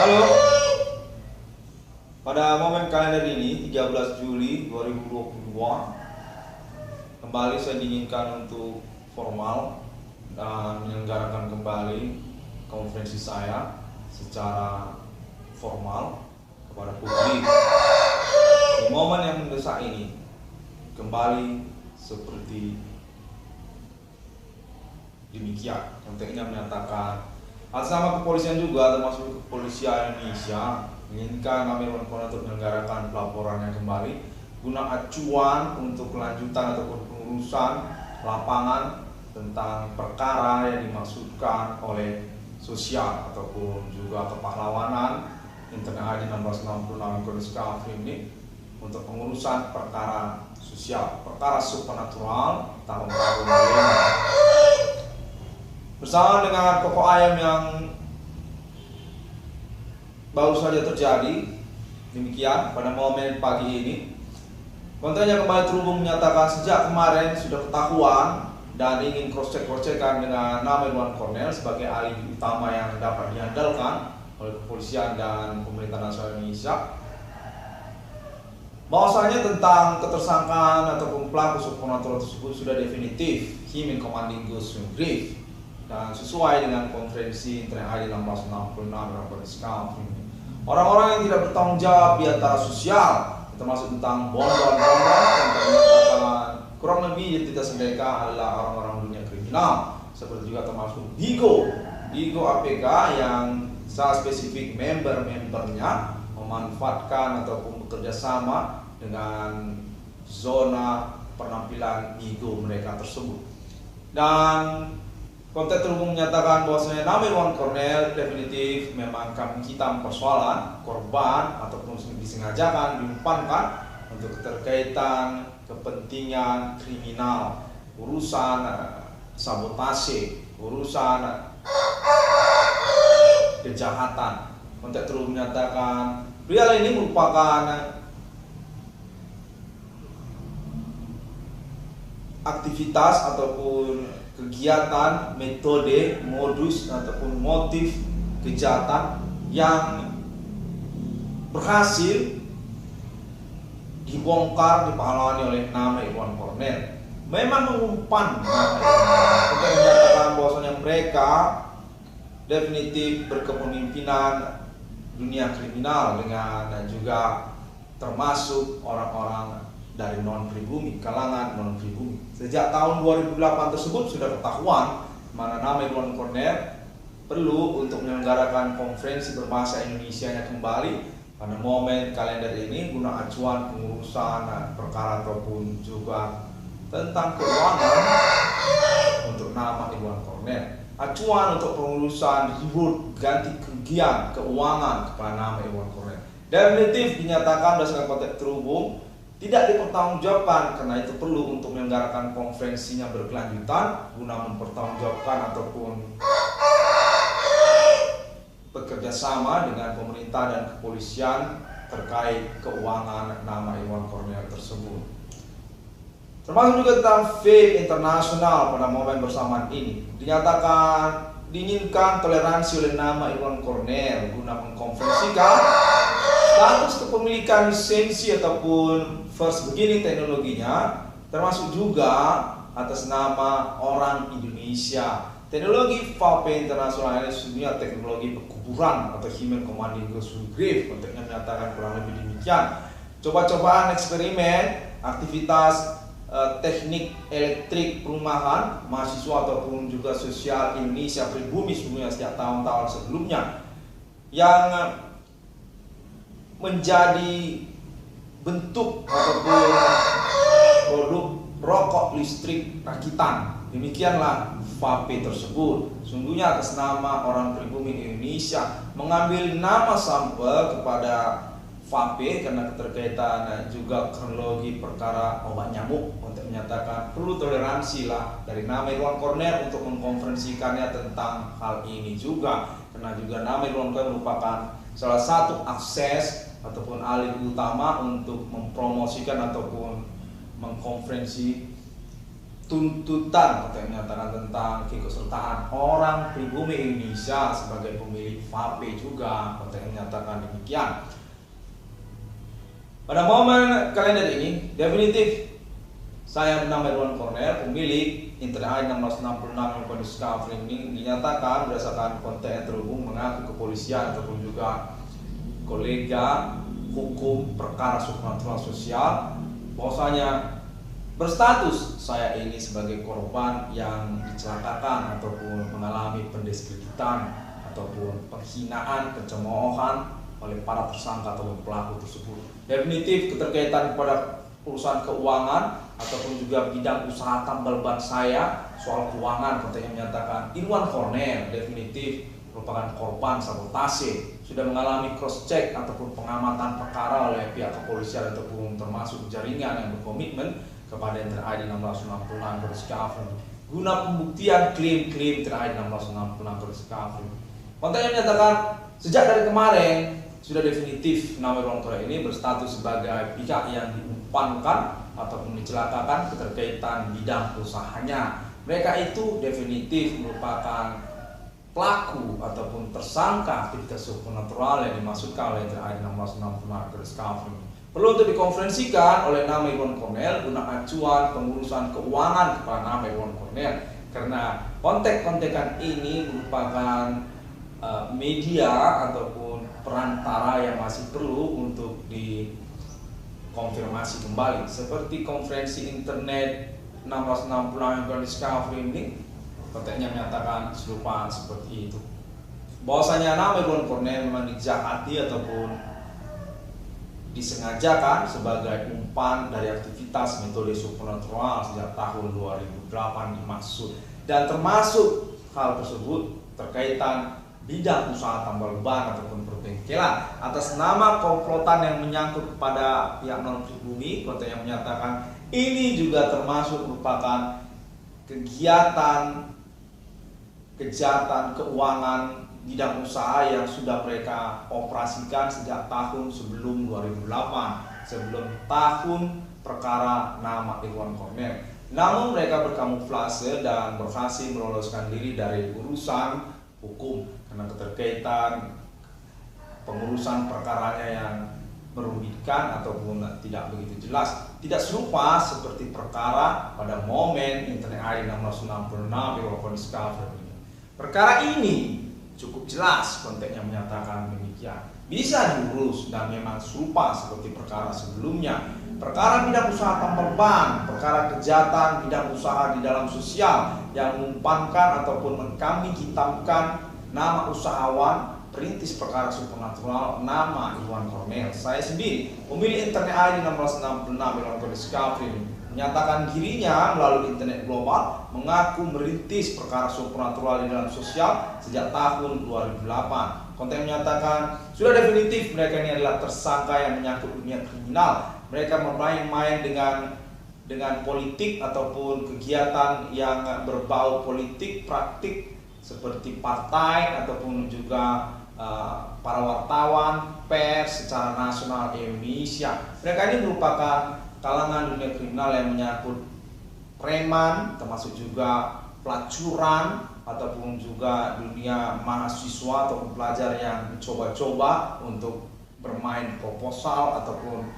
Halo, pada momen kalender ini 13 Juli 2022 kembali saya diinginkan untuk formal dan menyelenggarakan kembali konferensi saya secara formal kepada publik. Di momen yang mendesak ini kembali seperti demikian, konteksnya menyatakan atas nama kepolisian juga, termasuk kepolisian Indonesia, menginginkan Amirwan Cornell untuk menyelenggarakan pelaporannya kembali guna acuan untuk kelanjutan ataupun pengurusan lapangan tentang perkara yang dimaksudkan oleh sosial ataupun juga kepahlawanan Internal 1666 Kodeska ini untuk pengurusan perkara sosial, perkara supernatural tahun-tahun milenial. Bersama dengan Koko Ayam yang baru saja terjadi, demikian pada momen pagi ini, kontennya kembali terhubung menyatakan sejak kemarin sudah ketahuan dan ingin cross-check-kan dengan nama Amirwan Cornell sebagai ahli utama yang dapat diandalkan oleh kepolisian dan pemerintah nasional Indonesia, bahwasanya tentang ketersangkaan ataupun pelaku supernatural tersebut sudah definitif, him in commanding Gus Grief, dan sesuai dengan konferensi Internal 1666 orang-orang yang tidak bertanggung jawab di antara sosial, termasuk tentang bondol-bondol yang ternyata kurang lebih identitas mereka adalah orang-orang dunia kriminal, seperti juga termasuk Bigo APK yang secara spesifik member-membernya memanfaatkan ataupun bekerja sama dengan zona penampilan Bigo mereka tersebut. Dan konten terhubung menyatakan bahwasanya Amirwan Cornell definitif memang kita persoalan korban ataupun disengajakan diumpankan untuk keterkaitan kepentingan kriminal, urusan sabotase, urusan kejahatan. Konten terhubung menyatakan pria ini merupakan aktivitas ataupun kegiatan, metode, modus ataupun motif kejahatan yang berhasil dibongkar, dipahlawankan oleh nama Amirwan Cornell. Memang mengumpan untuk menyatakan bahwasanya mereka definitif berkepemimpinan dunia kriminal dengan dan juga termasuk orang-orang dari non-pribumi, kalangan non-pribumi. Sejak tahun 2008 tersebut sudah ketahuan mana nama Amirwan Cornell perlu untuk menyelenggarakan konferensi berbahasa Indonesianya kembali pada momen kalender ini guna acuan pengurusan perkara ataupun juga tentang keuangan untuk nama Amirwan Cornell. Acuan untuk pengurusan ribut ganti kerugian keuangan kepada nama Amirwan Cornell. Definitif dinyatakan berdasarkan konteks terhubung tidak dipertanggungjawabkan, karena itu perlu untuk menyelenggarakan konferensinya berkelanjutan guna mempertanggungjawabkan ataupun bekerja sama dengan pemerintah dan kepolisian terkait keuangan nama Amirwan Cornell tersebut. Termasuk juga tentang vape internasional pada momen bersamaan ini. Dinyatakan diinginkan toleransi oleh nama Amirwan Cornell guna mengkonferensikan status kepemilikan lisensi ataupun first beginning teknologinya, termasuk juga atas nama orang Indonesia. Teknologi vape internasional ini sebenarnya teknologi pekuburan atau human commanding Gus Grief, konteksnya menyatakan kurang lebih demikian. Coba-cobaan eksperimen aktivitas teknik elektrik perumahan mahasiswa ataupun juga sosial Indonesia pribumi sebelumnya sejak tahun-tahun sebelumnya yang menjadi bentuk ataupun produk rokok listrik rakitan. Demikianlah vape tersebut. Sungguhnya atas nama orang pribumi Indonesia mengambil nama sampel kepada vape karena keterkaitan juga kronologi perkara obat nyamuk, untuk menyatakan perlu toleransi lah dari nama Amirwan Cornell untuk mengkonferensikannya tentang hal ini juga, karena juga nama Amirwan Cornell merupakan salah satu akses ataupun alih utama untuk mempromosikan ataupun mengkonferensi tuntutan atau menyatakan tentang keikutsertaan orang pribumi Indonesia sebagai pemilik VAPE juga atau menyatakan demikian. Pada momen kalender ini definitif saya bernama Irwan Cornel, pemilik Internet ID 1666 yang Discovery ini dinyatakan berdasarkan konten yang terhubung mengaku kepolisian ataupun juga kolega hukum perkara supranatural sosial bahwasanya berstatus saya ini sebagai korban yang dicelakakan ataupun mengalami pendiskreditan ataupun penghinaan, pencemoohan oleh para tersangka ataupun pelaku tersebut. Definitif keterkaitan kepada urusan keuangan ataupun juga bidang usaha tambal ban saya soal keuangan, kontennya menyatakan Irwan Cornel definitif merupakan korban sabotase, sudah mengalami cross check ataupun pengamatan perkara oleh pihak kepolisian ataupun termasuk jaringan yang berkomitmen kepada Internet ID 1666 Discovery guna pembuktian klaim-klaim Internet ID 1666 Discovery. Kontennya menyatakan sejak dari kemarin sudah definitif nama Irwan Cornel ini berstatus sebagai pihak yang diumpankan ataupun dicelakakan keterkaitan bidang usahanya. Mereka itu definitif merupakan pelaku ataupun tersangka aktivitas supernatural yang dimaksudkan oleh Internet ID 1666 Discovery. Perlu untuk dikonferensikan oleh nama Irwan Cornel guna acuan pengurusan keuangan kepada nama Irwan Cornel, karena kontek-kontekan ini merupakan media ataupun perantara yang masih perlu untuk dikonfirmasi kembali, seperti konferensi internet 1666 Discovery ini kontennya menyatakan serupa seperti itu, bahwasanya nama Irwan Cornel memang dijahati ataupun disengajakan sebagai umpan dari aktivitas metode supernatural sejak tahun 2008 dimaksud, dan termasuk hal tersebut terkaitan bidang usaha tambal ban ataupun perbengkelan atas nama komplotan yang menyangkut kepada pihak non pribumi. Konten yang menyatakan ini juga termasuk merupakan kegiatan kejahatan keuangan bidang usaha yang sudah mereka operasikan sejak tahun sebelum 2008, sebelum tahun perkara nama Irwan Cornel. Namun mereka berkamuflase dan berhasil meloloskan diri dari urusan hukum karena keterkaitan pengurusan perkaranya yang merugikan ataupun tidak begitu jelas. Tidak serupa seperti perkara pada momen Internet ID 1666 Irwan Discovery. Perkara ini cukup jelas konteksnya menyatakan demikian, bisa diurus dan memang serupa seperti perkara sebelumnya. Perkara bidang usaha tambal ban, perkara kejahatan bidang usaha di dalam sosial yang mengumpankan ataupun mengkambing hitamkan nama usahawan perintis perkara supernatural nama Irwan Cornel. Saya sendiri pemilik Internet ID 1666 Irwan Discovery menyatakan dirinya melalui internet global mengaku merintis perkara supernatural di dalam sosial sejak tahun 2008. Konten menyatakan sudah definitif mereka ini adalah tersangka yang menyangkut dunia kriminal. Mereka bermain-main dengan politik ataupun kegiatan yang berbau politik praktik seperti partai ataupun juga para wartawan, pers secara nasional Indonesia. Mereka ini merupakan kalangan dunia kriminal yang menyangkut preman, termasuk juga pelacuran ataupun juga dunia mahasiswa ataupun pelajar yang mencoba-coba untuk bermain proposal ataupun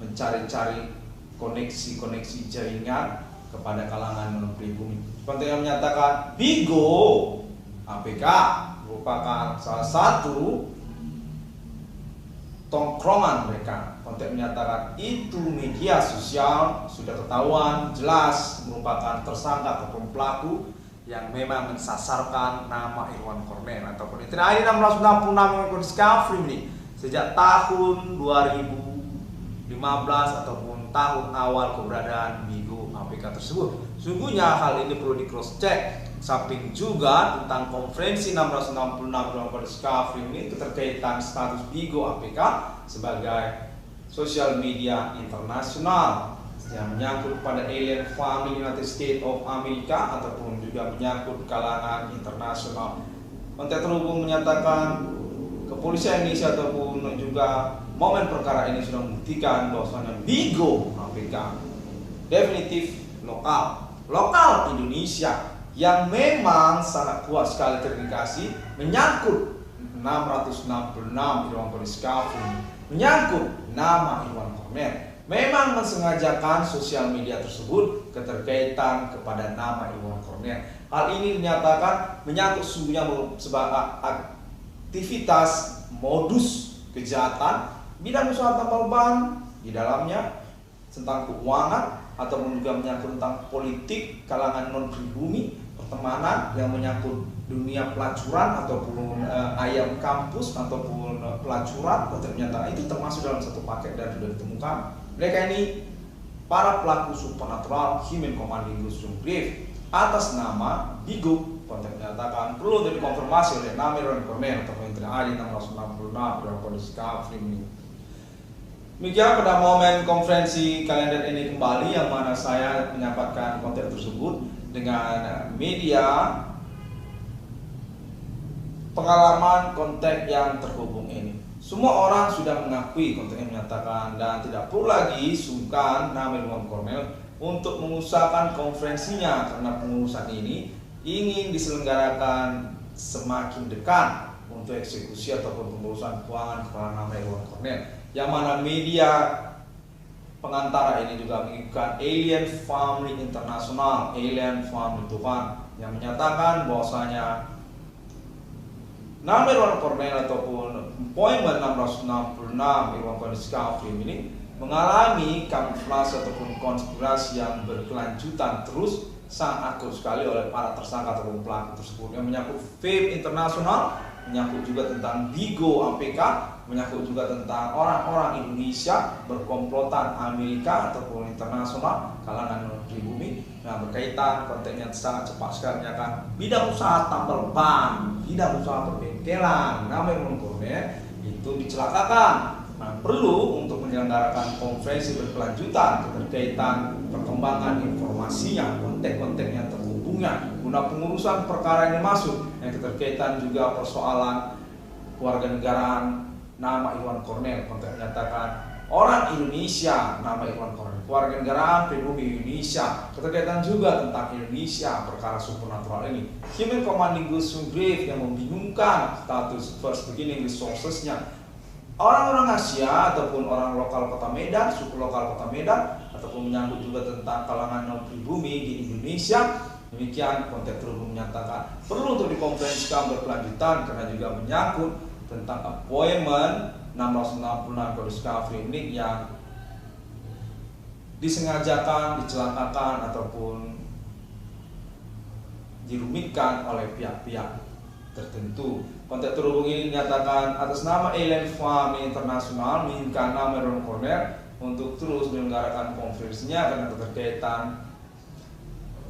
mencari-cari koneksi-koneksi jaringan kepada kalangan non-pribumi. Konten yang menyatakan Bigo APK merupakan salah satu tongkrongan mereka. Konten menyatakan itu media sosial sudah ketahuan jelas merupakan tersangka ataupun pelaku yang memang mensasarkan nama Irwan Cornel ataupun Internet ID 1666 Discovery ini sejak tahun 2015 ataupun tahun awal keberadaan Bigo APK tersebut. Sungguhnya hal ini perlu di cross check. Samping juga tentang konferensi 1666 Discovery ini keterkaitan status Bigo APK sebagai sosial media internasional yang menyangkut pada alien family United States of America ataupun juga menyangkut kalangan internasional. Konten terhubung menyatakan kepolisian Indonesia ataupun juga momen perkara ini sudah membuktikan bahwasanya Bigo APK definitif lokal Indonesia yang memang sangat kuat sekali terindikasi menyangkut 666 Irwan Poliskafi, menyangkut nama Irwan Kornel. Memang mensengajakan sosial media tersebut keterkaitan kepada nama Irwan Kornel. Hal ini dinyatakan menyangkut sungguhnya sebagai aktivitas modus kejahatan bidang usaha tambal ban di dalamnya tentang keuangan ataupun juga menyangkut tentang politik kalangan non pribumi, pertemanan yang menyangkut dunia pelacuran ataupun ayam kampus ataupun pelacuran. Ternyata itu termasuk dalam satu paket dan sudah ditemukan. Mereka ini para pelaku supernatural Human Commanding Ghost Brief atas nama Bigo. Konten menyatakan perlu dikonfirmasi oleh nama Irwan Kornel atau Menteri ID 666 Irwan Poliskafi ini. Demikian pada momen konferensi kalender ini kembali yang mana saya menyapatkan konten tersebut dengan media pengalaman kontak yang terhubung ini. Semua orang sudah mengakui konten yang menyatakan dan tidak perlu lagi sungkan nama Irwan Kornel untuk mengusahakan konferensinya karena pengurusan ini ingin diselenggarakan semakin dekat untuk eksekusi ataupun pengurusan keuangan kepada nama Irwan Kornel, yang mana media pengantara ini juga mengikuti Alien Family International, Alien Family Tuhan, yang menyatakan bahwasanya nama Irwan Kornel ataupun appointment 666 Irwan Poliskafi ini mengalami kamuflase ataupun konspirasi yang berkelanjutan terus sangat akut sekali oleh para tersangka ataupun pelaku tersebut, yang menyangkut vape internasional, menyangkut juga tentang Bigo APK, menyangkut juga tentang orang-orang Indonesia berkomplotan Amerika ataupun internasional kalangan non pribumi. Nah, berkaitan kontennya sangat cepat sekali menyatakan bidang usaha tambal ban, bidang usaha perbengkelan nama Irwan Kornel itu dicelakakan. Nah, perlu untuk menyelenggarakan konferensi berkelanjutan keterkaitan perkembangan informasinya, konten-konten yang terhubungnya guna pengurusan perkara ini masuk yang keterkaitan juga persoalan kewarganegaraan nama Irwan Kornel. Konten menyatakan orang Indonesia nama Irwan Kornel, kewarganegaraan pribumi Indonesia, keterkaitan juga tentang Indonesia perkara supernatural ini. Human Commanding Ghost Brief yang membingungkan status first beginning resourcesnya. Orang-orang Asia ataupun orang lokal kota Medan, suku lokal kota Medan, ataupun menyangkut juga tentang kalangan non pribumi di Indonesia. Demikian konten terhubung menyatakan perlu untuk dikonferensikan berkelanjutan karena juga menyangkut tentang appointment 666 Poliskafi ini yang disengajakan, dicelakakan ataupun dirumitkan oleh pihak-pihak tertentu. Kontak terhubung ini dinyatakan atas nama Alien Family International menginginkan nama Irwan Kornel untuk terus menyelenggarakan konferensinya karena keterkaitan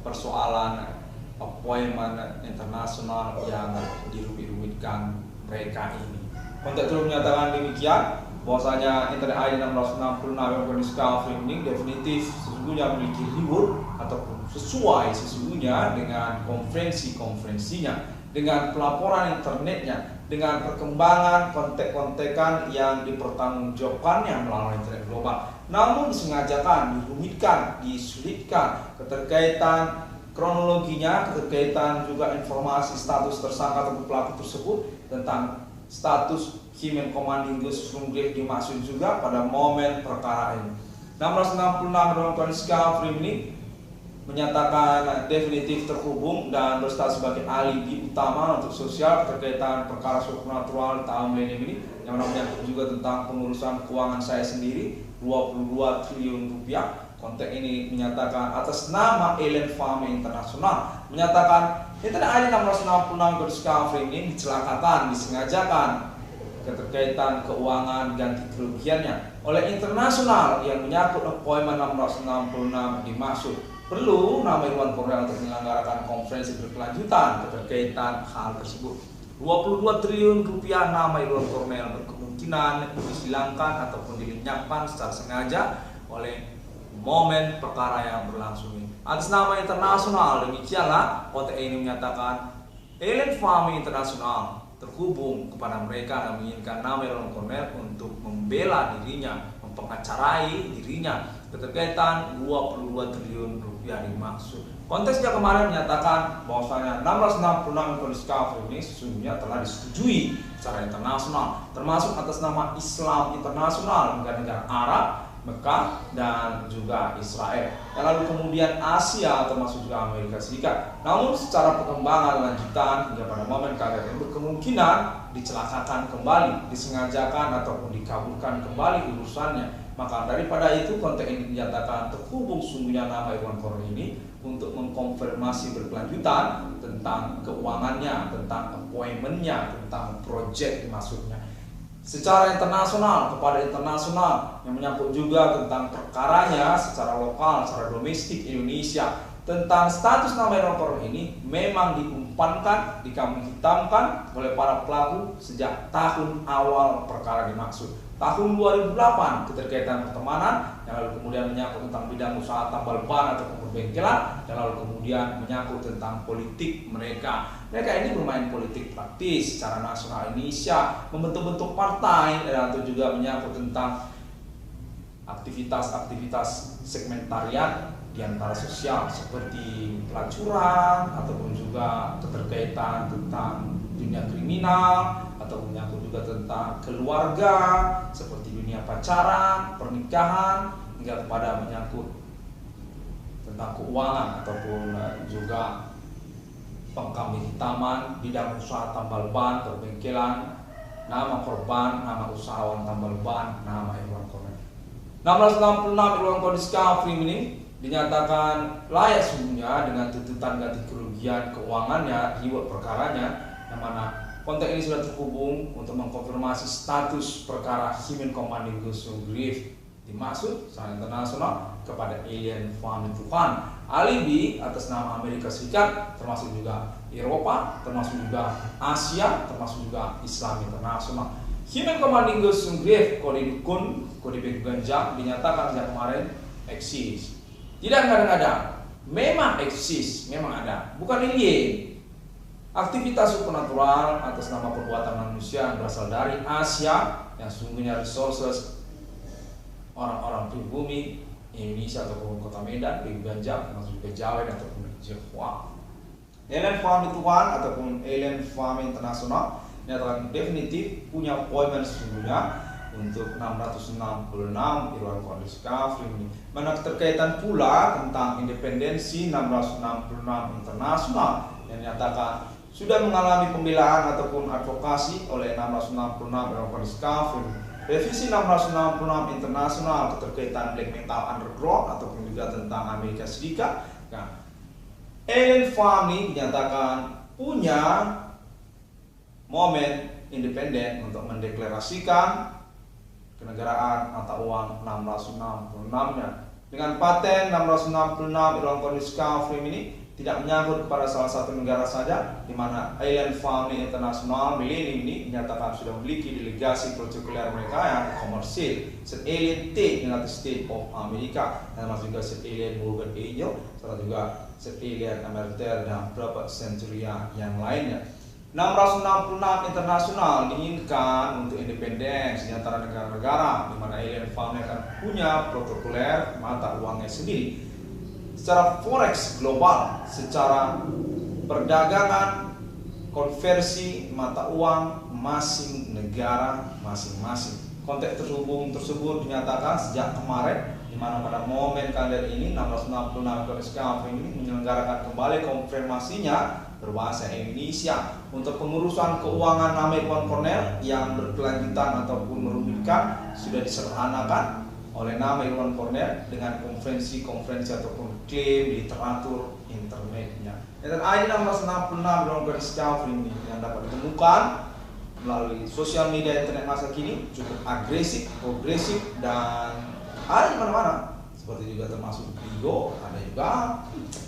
persoalan appointment internasional yang dirumit-rumitkan mereka ini. Kontak terhubung menyatakan demikian bahwasanya Internet ID 666 Irwan Poliskafi ini definitif sesungguhnya memiliki reward ataupun sesuai sesungguhnya dengan konferensinya, dengan pelaporan internetnya, dengan perkembangan kontek-kontekan yang dipertanggungjawabkannya melalui internet global. Namun disengajakan, dirumitkan, disulitkan keterkaitan kronologinya, keterkaitan juga informasi status tersangka atau pelaku tersebut tentang status Human Commanding Ghost Brief dimaksud juga pada momen perkara ini. 666 Irwan Poliskafi ini menyatakan definitif terhubung dan berstatus sebagai alibi utama untuk sosial keterkaitan perkara supernatural tahun milenium ini, yang menyangkut juga tentang pengurusan keuangan saya sendiri 22 triliun rupiah. Konteks ini menyatakan atas nama Alien Family International menyatakan Internet ID 666 Poliskafi ini dicelakakan, disengajakan keterkaitan keuangan ganti kerugiannya oleh internasional yang menyangkut appointment 666 dimaksud. Perlu nama Irwan Kornel untuk menyelenggarakan konferensi berkelanjutan keterkaitan hal tersebut. 22 triliun rupiah nama Irwan Kornel berkemungkinan dihilangkan ataupun dilenyapkan secara sengaja oleh momen perkara yang berlangsung ini. Atas nama internasional, demikianlah konteks ini menyatakan Alien Family International terhubung kepada mereka yang menginginkan nama Irwan Kornel untuk membela dirinya, mempengacarai dirinya keterkaitan 22 triliun rupiah dimaksud. Konteksnya kemarin menyatakan bahwasanya 666 kondisi kafir ini sesungguhnya telah disetujui secara internasional, termasuk atas nama Islam internasional negara-negara Arab, Mekah, dan juga Israel. Dan lalu kemudian Asia termasuk juga Amerika Serikat. Namun secara perkembangan lanjutan hingga pada momen karet itu kemungkinan dicelakakan kembali, disengajakan ataupun dikabulkan kembali urusannya. Maka daripada itu konteks ini dinyatakan terhubung sungguhnya nama Irwan Kornel ini untuk mengkonfirmasi berkelanjutan tentang keuangannya, tentang appointment-nya, tentang project maksudnya. Secara internasional kepada internasional yang menyangkut juga tentang perkaranya secara lokal, secara domestik Indonesia, tentang status nama Irwan Kornel ini memang diumpankan, dikambing hitamkan oleh para pelaku sejak tahun awal perkara dimaksud. Tahun 2008 keterkaitan pertemanan yang lalu kemudian menyangkut tentang bidang usaha tambal ban atau perbengkelan, dan lalu kemudian menyangkut tentang politik mereka. Mereka ini bermain politik praktis secara nasional Indonesia, membentuk-bentuk partai, dan itu juga menyangkut tentang aktivitas-aktivitas segmentarian di antara sosial seperti pelacuran ataupun juga keterkaitan tentang dunia kriminal atau menyangkut juga tentang keluarga seperti dunia pacaran, pernikahan, hingga kepada menyangkut tentang keuangan ataupun juga pengkambing hitaman bidang usaha tambal ban, perbengkelan, nama korban, nama usahawan tambal ban, nama Irwan Kornel. 666 Irwan Kornel Kafrim ini dinyatakan layak sungguhnya dengan tuntutan ganti kerugian keuangannya, reward perkaranya, yang mana konteks ini sudah terhubung untuk mengkonfirmasi status perkara Himen Commanding Gusung Grief dimaksud secara internasional kepada alien family Tuhan, alibi atas nama Amerika Serikat, termasuk juga Eropa, termasuk juga Asia, termasuk juga Islam internasional. Himen Commanding Gusung Grief kode dukun, kode ganja dinyatakan sejak kemarin eksis. Tidak kadang-kadang, memang eksis, memang ada, bukan alien. Aktivitas supernatural atas nama perbuatan manusia yang berasal dari Asia yang sungguhnya resources orang-orang pribumi Indonesia ataupun kota Medan, di Banjar, termasuk juga Jawa ataupun Jawa. Alien Farm Tuhan ataupun Alien Farm Internasional nyatakan definitif punya appointment sesungguhnya untuk 666 Irwan Kornel Kafrim ini. Mana keterkaitan pula tentang independensi 666 Internasional yang nyatakan sudah mengalami pembelaan ataupun advokasi oleh 666 Irwan Kornel Kafrim. Revisi 666 Internasional keterkaitan black metal underground ataupun juga tentang Amerika Serikat. Nah, Alien Farm ini dinyatakan punya momen independen untuk mendeklarasikan kenegaraan mata uang 666-nya. Dengan paten 666 Irwan Kornel Kafrim ini tidak menyangkut kepada salah satu negara saja, di mana Alien Farm Internasional Millennium ini dinyatakan sudah memiliki delegasi protokol mereka yang komersil, set Alien T United States of America, dan masuk juga set Alien Morgan Angel, serta juga set Alien Ameriter dan beberapa Centuria yang lainnya. 666 Internasional diinginkan untuk independen di antara negara-negara, di mana Alien Farm akan punya protokoler mata uangnya sendiri. Secara forex global, secara perdagangan, konversi mata uang masing negara masing-masing. Konteks terhubung tersebut dinyatakan sejak kemarin, di mana pada momen kalender ini 666 Kafrim ini menyelenggarakan kembali konfirmasinya berbahasa Indonesia untuk pengurusan keuangan nama Irwan Kornel yang berkelanjutan ataupun merugikan sudah disederhanakan oleh nama Irwan Kornel dengan konferensi-konferensi ataupun klaim literatur internetnya. Dan ID 666 Irwan Kornel Kafrim ini yang dapat ditemukan melalui sosial media internet masa kini cukup agresif, progresif, dan ada di mana-mana. Seperti juga termasuk Bigo, ada juga,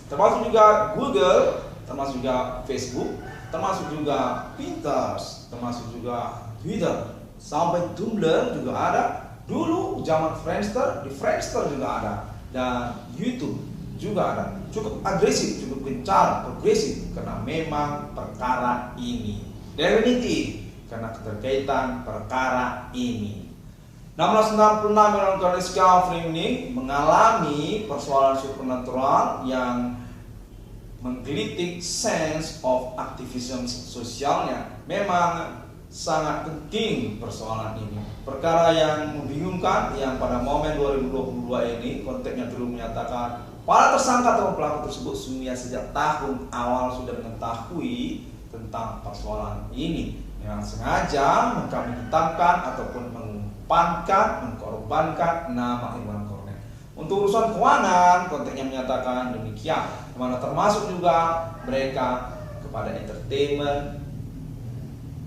termasuk juga Google, termasuk juga Facebook, termasuk juga Pinterest, termasuk juga Twitter, sampai Tumblr juga ada. Dulu zaman Friendster, di Friendster juga ada, dan YouTube juga ada. Cukup agresif, cukup gencar, progresif, karena memang perkara ini definitif karena keterkaitan perkara ini. 1666 Melanchthon Discovery ini mengalami persoalan supernatural yang menggelitik sense of activism sosialnya. Memang sangat penting persoalan ini. Perkara yang membingungkan yang pada momen 2022 ini konteksnya perlu menyatakan para tersangka atau pelaku tersebut sesungguhnya sejak tahun awal sudah mengetahui tentang persoalan ini. Yang sengaja kami hitamkan ataupun mengkorbankan nama Irwan Cornell. Untuk urusan keuangan, konteksnya menyatakan demikian, dimana termasuk juga mereka kepada entertainment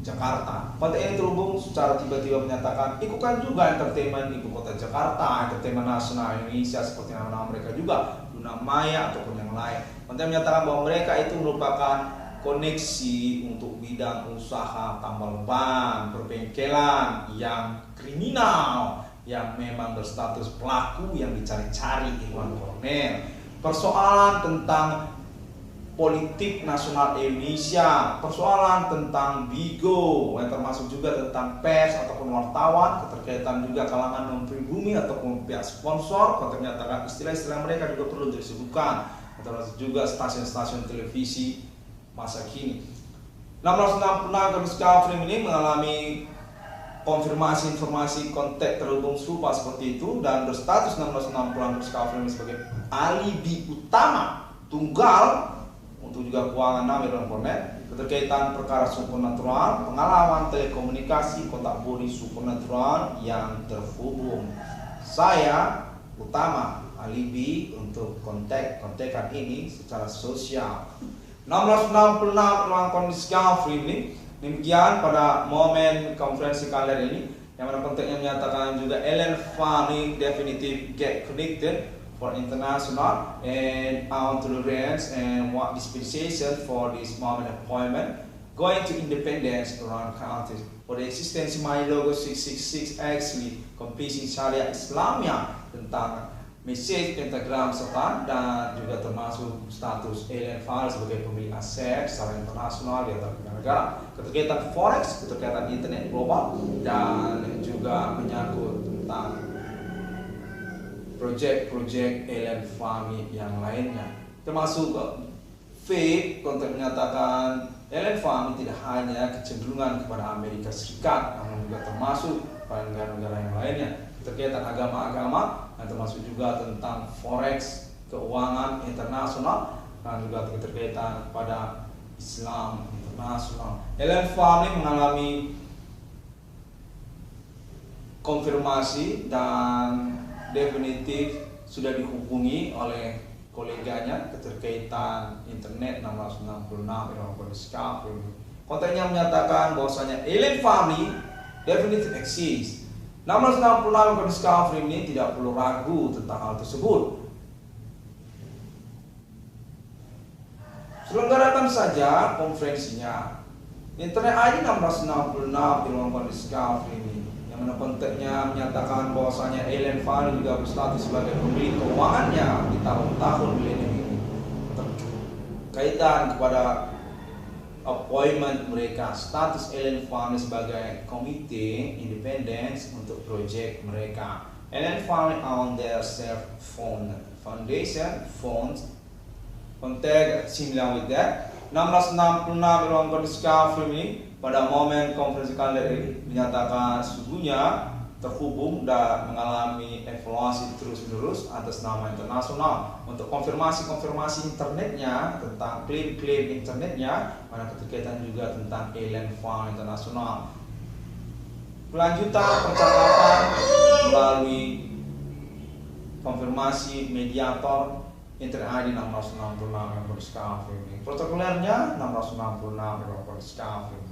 Jakarta. Konteks ini terhubung secara tiba-tiba menyatakan ikutkan juga entertainment ibu kota Jakarta, entertainment nasional Indonesia seperti nama mereka juga, Luna Maya ataupun yang lain. Konteks menyatakan bahwa mereka itu merupakan koneksi untuk bidang usaha tambal ban, perbengkelan yang kriminal, yang memang berstatus pelaku yang dicari-cari Irwan Cornell. Persoalan tentang politik nasional Indonesia, persoalan tentang Bigo, yang termasuk juga tentang pers ataupun wartawan, keterkaitan juga kalangan non-pribumi ataupun pihak sponsor. Konteks menyatakan istilah-istilah mereka juga perlu disebutkan, termasuk juga stasiun-stasiun televisi masa kini. 1666 Discovery ini mengalami konfirmasi informasi konteks terhubung serupa seperti itu dan berstatus 1666 Discovery ini sebagai alibi utama tunggal untuk juga keuangan nama Irwan Cornell, keterkaitan perkara supernatural, pengalaman telekomunikasi, kontak bodi supernatural yang terhubung. Saya utama alibi untuk kontekan ini secara sosial. 1666 Melanchthon Discovery ini demikian pada momen konferensi kalian ini, yang mana konteksnya menyatakan juga Ellen Fanny definitive get connected for international and our tolerance and what dispensation for this moment appointment going to independence around countries for the existence my logo 666 actually completing syariat Islamia tentang message pentagram serta dan juga termasuk status Ellen Fanny sebagai pemilik aset secara internasional di antara negara, keterkaitan forex, keterkaitan internet global, dan juga menyangkut tentang proyek-proyek Ellen Fanny yang lainnya, termasuk faith. Konteks menyatakan Ellen Fanny tidak hanya kecenderungan kepada Amerika Serikat, namun juga termasuk pada negara-negara yang lainnya, keterkaitan agama-agama, dan termasuk juga tentang forex, keuangan internasional, dan juga keterkaitan pada Islam internasional. Ellen Fanny mengalami konfirmasi dan definitif sudah dihubungi oleh koleganya keterkaitan internet 1666 Melanchthon Discovery. Kontennya menyatakan bahwasanya Ellen Fanny definitif exist. 1666 Melanchthon Discovery ini tidak perlu ragu tentang hal tersebut. Selenggarakan saja konferensinya. Internet ID 1666 Melanchthon Discovery ini, yang mana konteksnya menyatakan bahwasanya Ellen Fanny juga berstatus sebagai pemilik keuangannya di tahun-tahun milenium ini, terkaitan kepada appointment mereka, status Ellen Fanny sebagai komite independence untuk proyek mereka. Ellen Fanny on their self foundation funds konteks similar with that. 1666 Melanchthon Discovery ini pada momen konferensi kalian ini menyatakan sesungguhnya terhubung dan mengalami evaluasi terus-menerus atas nama internasional untuk konfirmasi internetnya tentang klaim-klaim internetnya, mana keterkaitan juga tentang Ellen Fanny internasional. Kelanjutan percakapan melalui konfirmasi mediator internet ID 1666 Melanchthon Discovery ini. Protokolernya 1666 Melanchthon Discovery.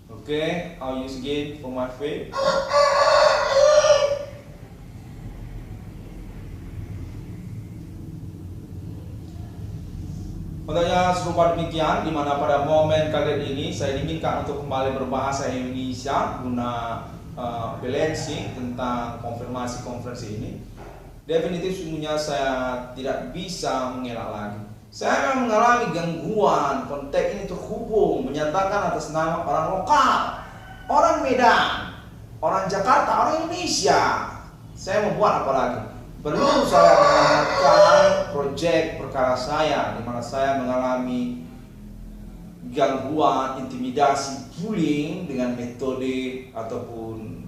Okay, I'll use again for my faith. Contohnya serupa demikian, di mana pada momen kalian ini saya diminta untuk kembali berbahasa Indonesia guna balancing tentang konfirmasi konferensi ini. Definitif sungguhnya saya tidak bisa mengelak lagi. Saya mengalami gangguan, konteks ini terhubung, menyatakan atas nama orang lokal, orang Medan, orang Jakarta, orang Indonesia. Saya membuat apa lagi? Perlu saya mengangkat proyek perkara saya, di mana saya mengalami gangguan, intimidasi, bullying dengan metode ataupun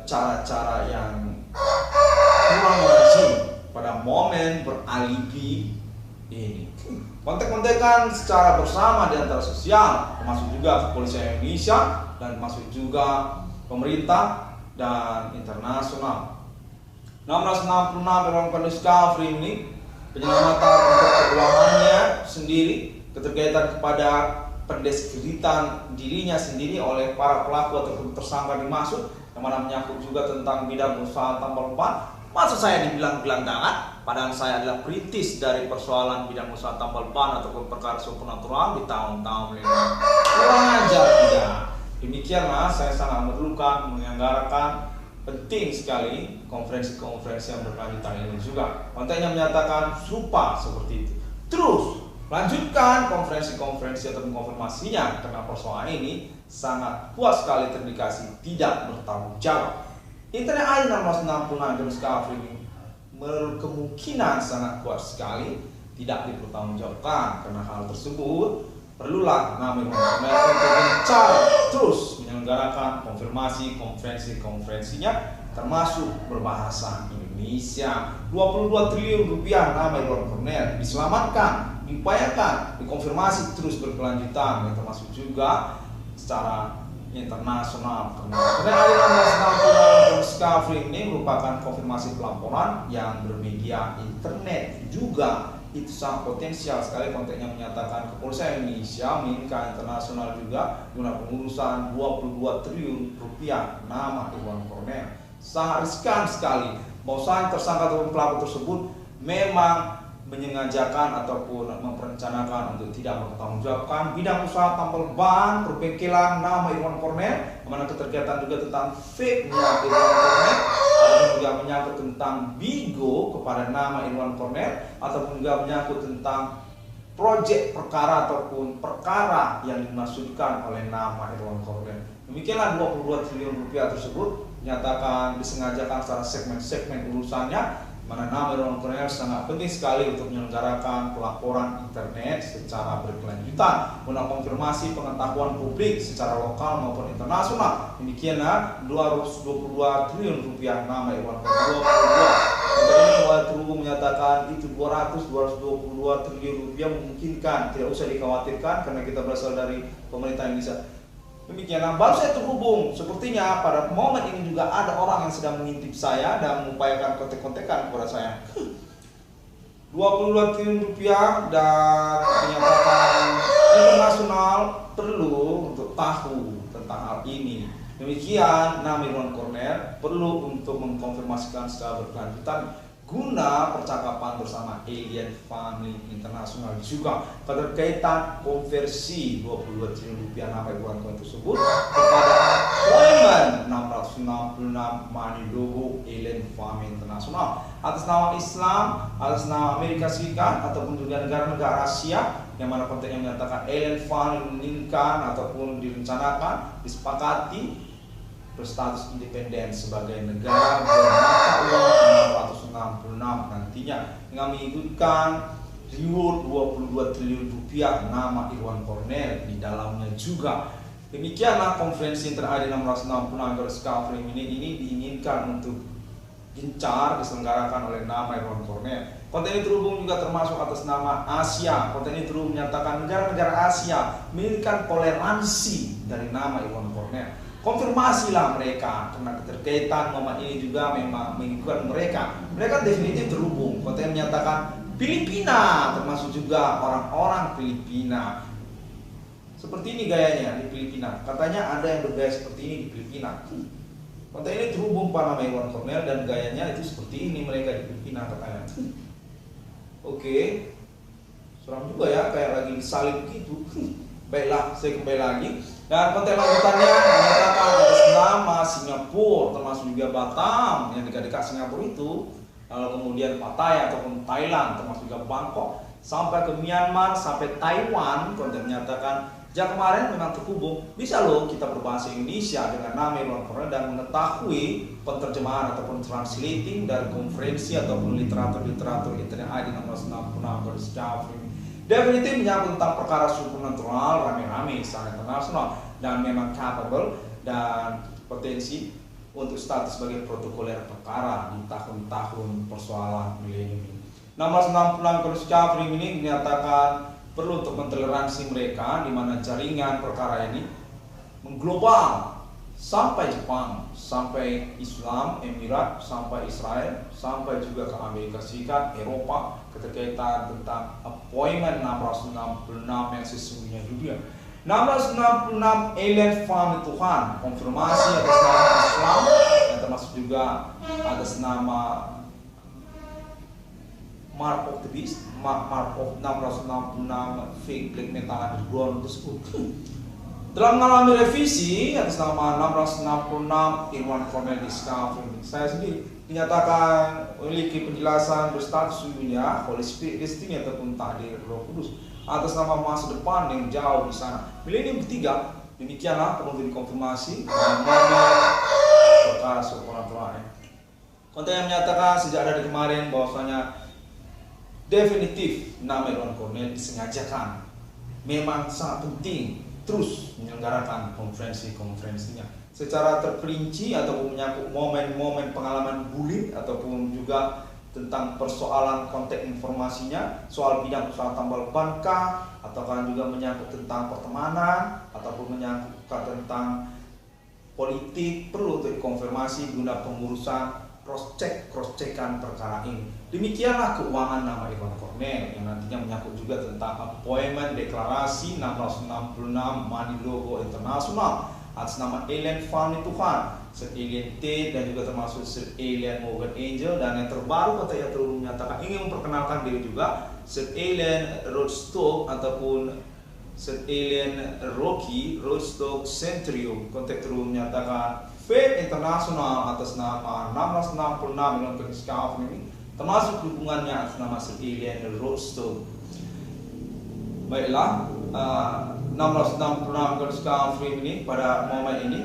cara-cara yang kurang lazim pada momen beralibi ini. Kontek-kontekan secara bersama di antara sosial, termasuk juga kepolisian Indonesia dan termasuk juga pemerintah dan internasional. 1666 Irwan Discovery ini penyelamatan untuk keuangannya sendiri, keterkaitan kepada pendeskripsian dirinya sendiri oleh para pelaku ataupun tersangka dimaksud, yang mana menyangkut juga tentang bidang usaha tambal ban. Maksud saya dibilang gelandangan, padahal saya adalah perintis dari persoalan bidang usaha tambal ban ataupun perkara supernatural di tahun-tahun lalu. Kurang ajar tidak. Demikianlah saya sangat memerlukan menyelenggarakan penting sekali konferensi-konferensi yang berkelanjutan ini juga. Kontennya menyatakan serupa seperti itu. Terus lanjutkan konferensi-konferensi atau konfirmasinya, karena persoalan ini sangat kuat sekali terindikasi tidak bertanggung jawab. Internet ID 1666 Discovery ini berkemungkinan sangat kuat sekali tidak dipertanggungjawabkan. Karena hal tersebut perlulah nama untuk gencar terus menyelenggarakan konfirmasi konferensinya, termasuk berbahasa Indonesia. 22 triliun rupiah nama Irwan Cornel diselamatkan, diupayakan, dikonfirmasi terus berkelanjutan, termasuk juga secara internasional. Karena aliran Discovery ini merupakan konfirmasi pelaporan yang bermedia internet juga. Itu sangat potensial sekali. Kontennya menyatakan kepolisian Indonesia menginginkan internasional juga guna pengurusan 22 triliun rupiah nama Irwan Cornel. Sangat riskan sekali. Bahwa tersangka atau pelaku tersebut memang menyengajakan ataupun merencanakan untuk tidak mempertanggungjawabkan bidang usaha tambal ban, perbengkelan nama Irwan Cornel, mana keterkaitan juga tentang fake-nya Irwan Cornel, ataupun juga menyangkut tentang bigo kepada nama Irwan Cornel, ataupun juga menyangkut tentang proyek perkara ataupun perkara yang dimaksudkan oleh nama Irwan Cornel. Demikianlah 22 triliun rupiah tersebut dinyatakan disengajakan secara segmen-segmen urusannya, mana nama Irwan Cornel sangat penting sekali untuk menyelenggarakan pelaporan internet secara berkelanjutan guna konfirmasi pengetahuan publik secara lokal maupun internasional. Demikianlah 222 triliun rupiah nama Irwan Cornel. Waktu menyatakan itu 222 triliun rupiah memungkinkan, tidak usah dikhawatirkan karena kita berasal dari pemerintah Indonesia. Demikianlah, baru saya terhubung. Sepertinya pada momen ini juga ada orang yang sedang mengintip saya dan mengupayakan kontek-kontekan kepada saya. 22 triliun rupiah dan penyambutan internasional perlu untuk tahu tentang hal ini. Demikian, nama Irwan Cornel perlu untuk mengkonfirmasikan secara berkelanjutan guna percakapan bersama Alien Family Internasional juga keterkaitan konversi 22 triliun rupiah nama Irwan Cornel tersebut kepada Koeman 666 Money Logo Alien Family Internasional atas nama Islam, atas nama Amerika Serikat ataupun juga negara-negara Asia, yang mana kontennya menyatakan Alien Family menginginkan ataupun direncanakan, disepakati berstatus independen sebagai negara bermata uang 666 nantinya, dengan mengikutkan reward 22 triliun rupiah nama Irwan Cornel di dalamnya juga. Demikianlah konferensi Internet 666 Discovery ini diinginkan untuk gencar diselenggarakan oleh nama Irwan Cornel. Konten ini terhubung juga termasuk atas nama Asia. Konten ini terhubung menyatakan negara-negara Asia menginginkan toleransi dari nama Irwan Cornel. Konfirmasilah mereka, karena keterkaitan momen ini juga memang mengikutkan mereka. Mereka definitif terhubung. Konten menyatakan Filipina, termasuk juga orang-orang Filipina. Seperti ini gayanya di Filipina. Katanya ada yang bergaya seperti ini di Filipina. Konten ini terhubung pada nama Irwan Cornel dan gayanya itu seperti ini mereka di Filipina katanya. Oke, seram juga ya, kayak lagi disalib gitu. Baiklah, saya kembali lagi. Dan konten lanjutannya menyatakan atas nama Singapura, termasuk juga Batam yang dekat-dekat Singapura itu, lalu kemudian Pattaya ataupun Thailand, termasuk juga Bangkok, sampai ke Myanmar, sampai Taiwan. Konten menyatakan Sejak kemarin memang terhubung, bisa loh kita berbahasa Indonesia dengan nama Irwan Cornel dan mengetahui penerjemahan ataupun translating dari konferensi ataupun literatur internet ID 1666 Jafri. Definitif menyangkut tentang perkara supernatural rame-rame secara internasional dan memang capable dan potensi untuk status sebagai protokoler perkara di tahun-tahun persoalan milenium ini. 1666 Jafri ini menyatakan perlu untuk mentoleransi mereka di mana jaringan perkara ini mengglobal sampai Jepang, sampai Islam, Emirat, sampai Israel, sampai juga ke Amerika Serikat, Eropa, keterkaitan tentang appointment 666 yang sesungguhnya dunia. 666 alien family Tuhan, konfirmasi atas nama Islam yang termasuk juga atas nama Mark of the Beast, Mark of 666 fake black metal underground tersebut. Dalam mengalami revisi atas nama 666 Irwan Cornel Discovery, saya sendiri dinyatakan memiliki penjelasan berstatus sesungguhnya Holy Spirit Destiny ataupun takdir Roh Kudus atas nama masa depan yang jauh di sana. Milenium ketiga, demikianlah perlu dikonfirmasi dan perkara supernatural. Konten yang menyatakan sejak dari kemarin bahwasanya definitif nama Irwan Cornel disengajakan memang sangat penting terus menyelenggarakan konferensinya secara terperinci ataupun menyangkut momen-momen pengalaman bullying ataupun juga tentang persoalan konteks informasinya, soal bidang usaha tambal ban ataukah juga menyangkut tentang pertemanan ataupun menyangkut tentang politik, perlu untuk dikonfirmasi guna pengurusan cross-checkan perkara ini. Demikianlah keuangan nama Irwan Cornel yang nantinya menyangkut juga tentang appointment deklarasi 666 money logo internasional atas nama alien family Tuhan, Sir Alien Tate dan juga termasuk Sir Alien Morgan Angel, dan yang terbaru katanya terus menyatakan ingin memperkenalkan diri juga Sir Alien Roadstock ataupun Sir Alien Rocky Roadstock Centurion. Kontak terus menyatakan Fame internasional atas nama 666 Irwan Cornel Discovery ini termasuk hubungannya atas nama Sir Alien Roadstock. Baiklah, 666 Discovery ini pada momen ini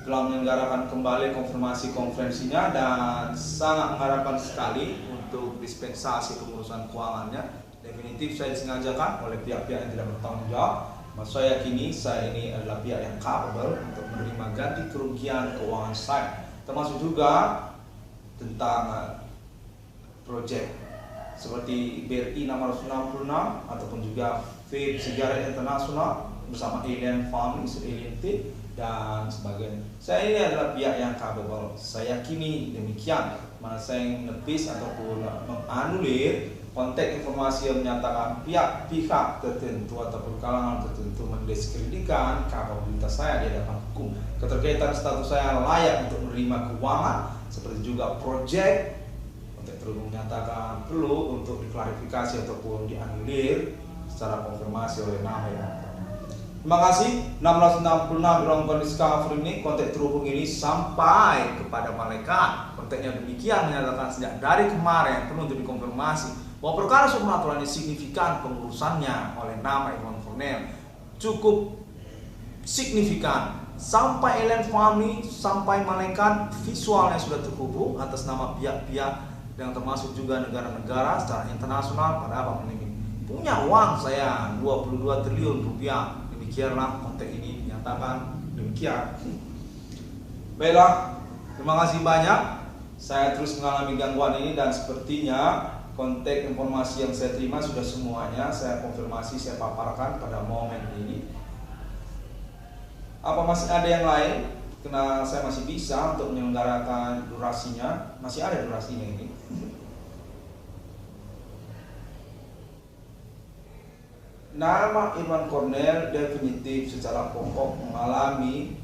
telah menyelenggarakan kembali konfirmasi konferensinya dan sangat mengharapkan sekali untuk dispensasi pengurusan keuangannya. Definitif saya disengajakan oleh pihak-pihak yang tidak bertanggung jawab. Saya yakini saya ini adalah pihak yang capable untuk menerima ganti kerugian keuangan saya, termasuk juga tentang proyek seperti BRI 666 ataupun juga Vape Sejarah Internasional bersama Alien Family, Alien Tate dan sebagainya. Saya ini adalah pihak yang capable. Saya yakini demikian. Mana saya menepis ataupun menganulir konteks informasi yang menyatakan pihak tertentu ataupun kalangan tertentu mendiskreditkan kapabilitas saya di hadapan hukum, keterkaitan status saya layak untuk menerima keuangan seperti juga proyek, untuk terus menyatakan perlu untuk diklarifikasi ataupun dianulir secara konfirmasi oleh nama Irwan Cornel. Terima kasih. 1666 Irwan Cornel Discovery ini konteks terhubung ini sampai kepada malaikat. Konteksnya demikian menyatakan sejak dari kemarin perlu untuk dikonfirmasi bahwa perkara supernatural ini signifikan pengurusannya oleh nama Irwan Cornel cukup signifikan sampai alien family, sampai malaikat visualnya sudah terhubung atas nama pihak-pihak yang termasuk juga negara-negara secara internasional. Pada apa ini punya uang saya 22 triliun rupiah. Demikianlah konteks ini dinyatakan demikian. Baiklah, terima kasih banyak. Saya terus mengalami gangguan ini dan sepertinya konteks informasi yang saya terima sudah semuanya saya konfirmasi, saya paparkan pada momen ini. Apa masih ada yang lain? Karena saya masih bisa untuk menyelenggarakan durasinya, masih ada durasinya ini. Nama Irwan Cornel definitif secara pokok mengalami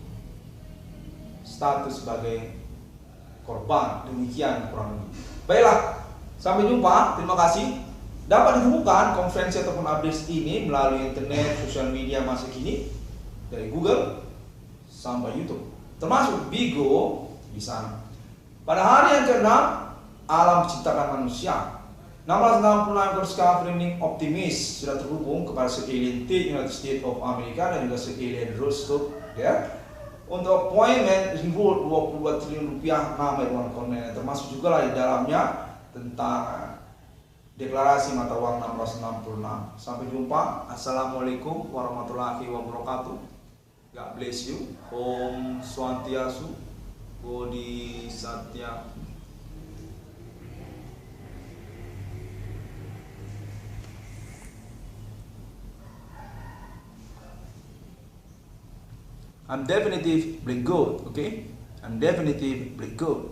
status sebagai korban. Demikian kurang lebih. Baiklah, sampai jumpa. Terima kasih. Dapat ditemukan konferensi ataupun update ini melalui internet, sosial media masa kini, dari Google sampai YouTube, termasuk Bigo di sana. Pada hari yang ke-6, alam diciptakan manusia. 1666 Discovery optimis sudah terhubung kepada alien United States of America dan juga alien Rostov ya. Untuk appointment reward 22 triliun rupiah nama Irwan Cornell, termasuk juga lah di dalamnya tentang deklarasi mata uang 1666. Sampai jumpa. Assalamualaikum warahmatullahi wabarakatuh. God bless you. Om Swantiastu Bodhisattva. I'm definitively good, okay? I'm definitively good.